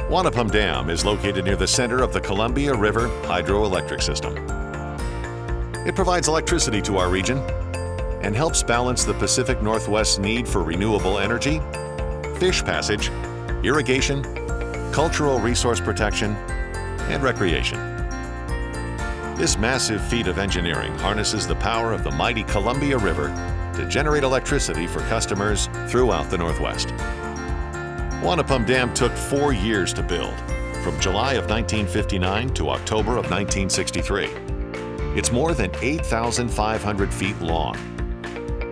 Wanapum Dam is located near the center of the Columbia River hydroelectric system. It provides electricity to our region and helps balance the Pacific Northwest's need for renewable energy, fish passage, irrigation, cultural resource protection, and recreation. This massive feat of engineering harnesses the power of the mighty Columbia River to generate electricity for customers throughout the Northwest. Wanapum Dam took 4 years to build, from July of 1959 to October of 1963. It's more than 8,500 feet long.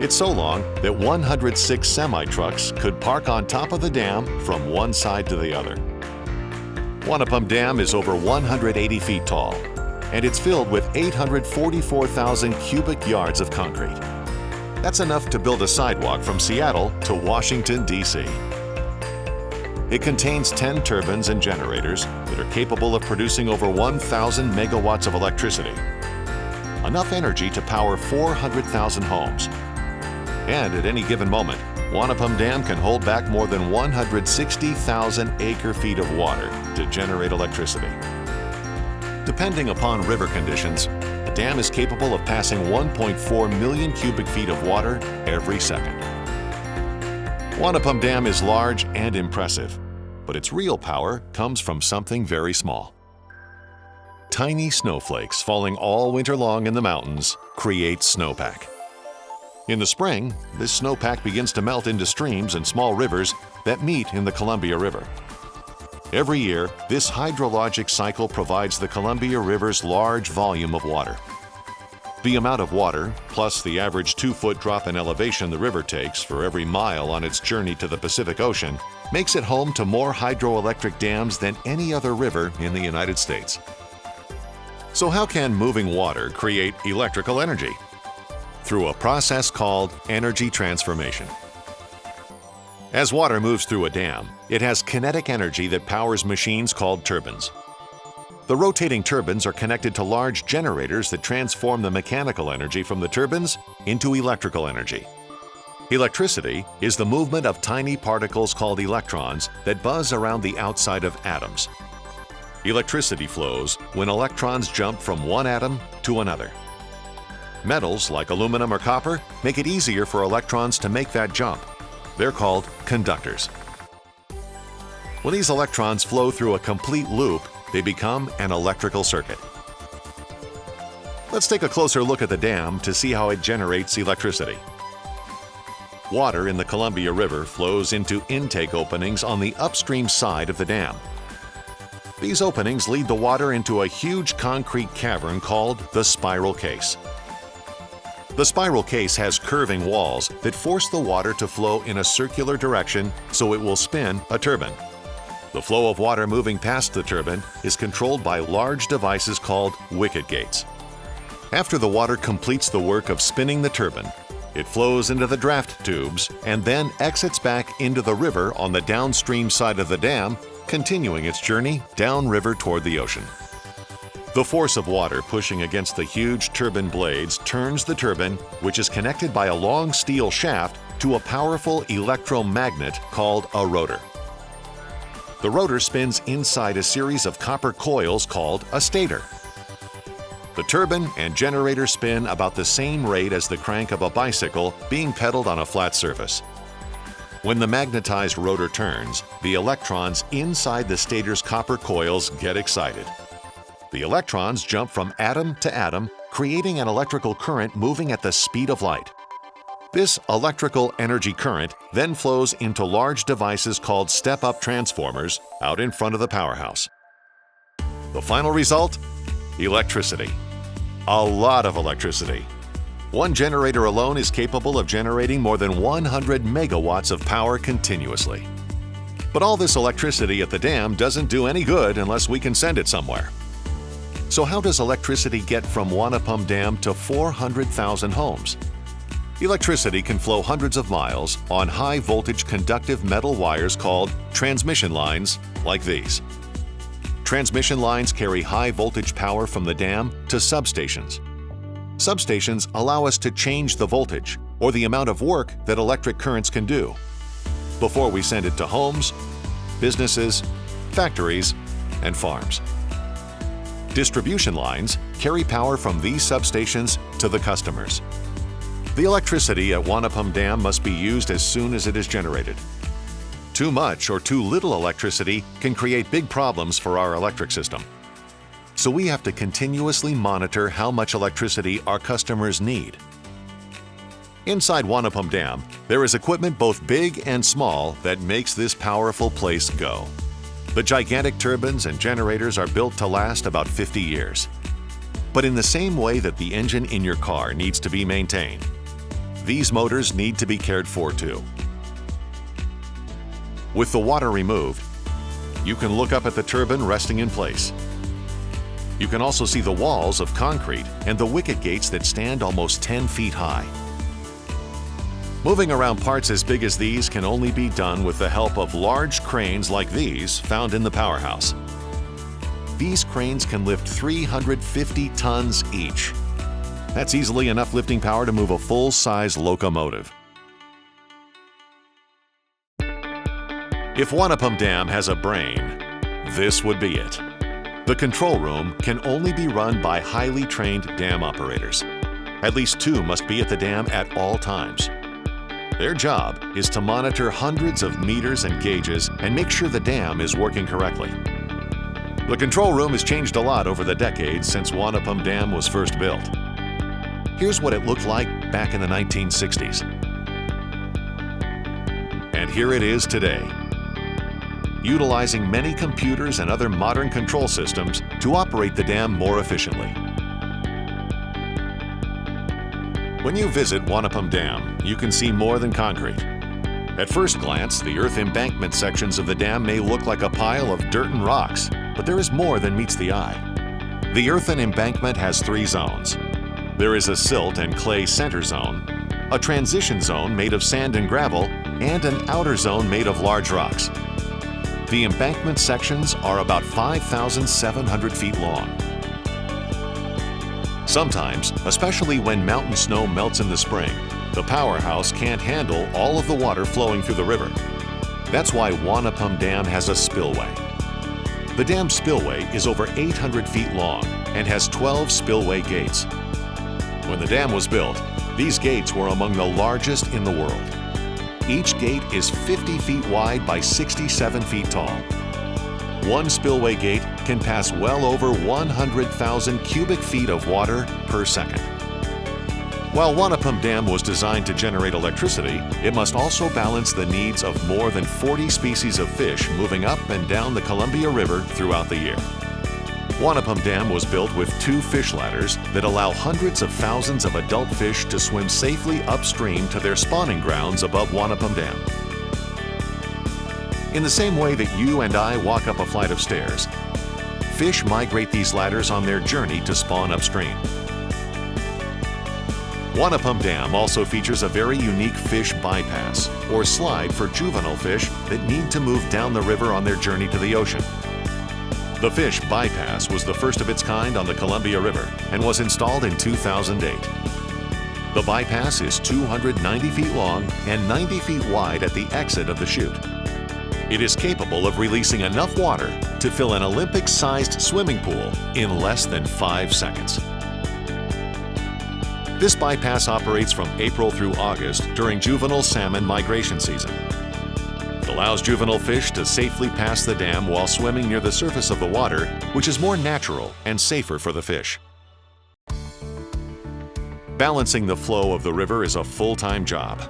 It's so long that 106 semi-trucks could park on top of the dam from one side to the other. Wanapum Dam is over 180 feet tall, and it's filled with 844,000 cubic yards of concrete. That's enough to build a sidewalk from Seattle to Washington, D.C. It contains 10 turbines and generators that are capable of producing over 1,000 megawatts of electricity, enough energy to power 400,000 homes. And at any given moment, Wanapum Dam can hold back more than 160,000 acre-feet of water to generate electricity. Depending upon river conditions, the dam is capable of passing 1.4 million cubic feet of water every second. Wanapum Dam is large and impressive, but its real power comes from something very small. Tiny snowflakes falling all winter long in the mountains create snowpack. In the spring, this snowpack begins to melt into streams and small rivers that meet in the Columbia River. Every year, this hydrologic cycle provides the Columbia River's large volume of water. The amount of water, plus the average 2-foot drop in elevation the river takes for every mile on its journey to the Pacific Ocean, makes it home to more hydroelectric dams than any other river in the United States. So how can moving water create electrical energy? Through a process called energy transformation. As water moves through a dam, it has kinetic energy that powers machines called turbines. The rotating turbines are connected to large generators that transform the mechanical energy from the turbines into electrical energy. Electricity is the movement of tiny particles called electrons that buzz around the outside of atoms. Electricity flows when electrons jump from one atom to another. Metals like aluminum or copper make it easier for electrons to make that jump. They're called conductors. When these electrons flow through a complete loop, they become an electrical circuit. Let's take a closer look at the dam to see how it generates electricity. Water in the Columbia River flows into intake openings on the upstream side of the dam. These openings lead the water into a huge concrete cavern called the spiral case. The spiral case has curving walls that force the water to flow in a circular direction so it will spin a turbine. The flow of water moving past the turbine is controlled by large devices called wicket gates. After the water completes the work of spinning the turbine, it flows into the draft tubes and then exits back into the river on the downstream side of the dam, continuing its journey downriver toward the ocean. The force of water pushing against the huge turbine blades turns the turbine, which is connected by a long steel shaft, to a powerful electromagnet called a rotor. The rotor spins inside a series of copper coils called a stator. The turbine and generator spin about the same rate as the crank of a bicycle being pedaled on a flat surface. When the magnetized rotor turns, the electrons inside the stator's copper coils get excited. The electrons jump from atom to atom, creating an electrical current moving at the speed of light. This electrical energy current then flows into large devices called step-up transformers out in front of the powerhouse. The final result? Electricity. A lot of electricity. One generator alone is capable of generating more than 100 megawatts of power continuously. But all this electricity at the dam doesn't do any good unless we can send it somewhere. So how does electricity get from Wanapum Dam to 400,000 homes? Electricity can flow hundreds of miles on high-voltage conductive metal wires called transmission lines, like these. Transmission lines carry high-voltage power from the dam to substations. Substations allow us to change the voltage, or the amount of work that electric currents can do, before we send it to homes, businesses, factories, and farms. Distribution lines carry power from these substations to the customers. The electricity at Wanapum Dam must be used as soon as it is generated. Too much or too little electricity can create big problems for our electric system. So we have to continuously monitor how much electricity our customers need. Inside Wanapum Dam, there is equipment both big and small that makes this powerful place go. The gigantic turbines and generators are built to last about 50 years. But in the same way that the engine in your car needs to be maintained, these motors need to be cared for too. With the water removed, you can look up at the turbine resting in place. You can also see the walls of concrete and the wicket gates that stand almost 10 feet high. Moving around parts as big as these can only be done with the help of large cranes like these found in the powerhouse. These cranes can lift 350 tons each. That's easily enough lifting power to move a full-size locomotive. If Wanapum Dam has a brain, this would be it. The control room can only be run by highly trained dam operators. At least 2 must be at the dam at all times. Their job is to monitor hundreds of meters and gauges and make sure the dam is working correctly. The control room has changed a lot over the decades since Wanapum Dam was first built. Here's what it looked like back in the 1960s. And here it is today, utilizing many computers and other modern control systems to operate the dam more efficiently. When you visit Wanapum Dam, you can see more than concrete. At first glance, the earth embankment sections of the dam may look like a pile of dirt and rocks, but there is more than meets the eye. The earthen embankment has 3 zones. There is a silt and clay center zone, a transition zone made of sand and gravel, and an outer zone made of large rocks. The embankment sections are about 5,700 feet long. Sometimes, especially when mountain snow melts in the spring, the powerhouse can't handle all of the water flowing through the river. That's why Wanapum Dam has a spillway. The dam spillway is over 800 feet long and has 12 spillway gates. When the dam was built, these gates were among the largest in the world. Each gate is 50 feet wide by 67 feet tall. One spillway gate can pass well over 100,000 cubic feet of water per second. While Wanapum Dam was designed to generate electricity, it must also balance the needs of more than 40 species of fish moving up and down the Columbia River throughout the year. Wanapum Dam was built with 2 fish ladders that allow hundreds of thousands of adult fish to swim safely upstream to their spawning grounds above Wanapum Dam. In the same way that you and I walk up a flight of stairs, fish migrate these ladders on their journey to spawn upstream. Wanapum Dam also features a very unique fish bypass, or slide for juvenile fish that need to move down the river on their journey to the ocean. The fish bypass was the first of its kind on the Columbia River and was installed in 2008. The bypass is 290 feet long and 90 feet wide at the exit of the chute. It is capable of releasing enough water to fill an Olympic-sized swimming pool in less than 5 seconds. This bypass operates from April through August during juvenile salmon migration season. It allows juvenile fish to safely pass the dam while swimming near the surface of the water, which is more natural and safer for the fish. Balancing the flow of the river is a full-time job.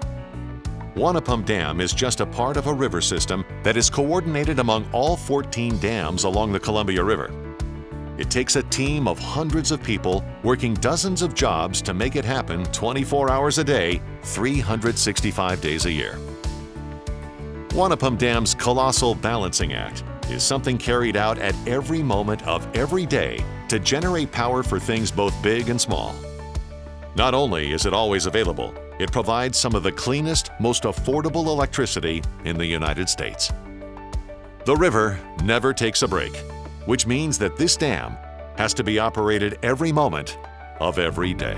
Wanapum Dam is just a part of a river system that is coordinated among all 14 dams along the Columbia River. It takes a team of hundreds of people working dozens of jobs to make it happen 24 hours a day, 365 days a year. Wanapum Dam's colossal balancing act is something carried out at every moment of every day to generate power for things both big and small. Not only is it always available, it provides some of the cleanest, most affordable electricity in the United States. The river never takes a break, which means that this dam has to be operated every moment of every day.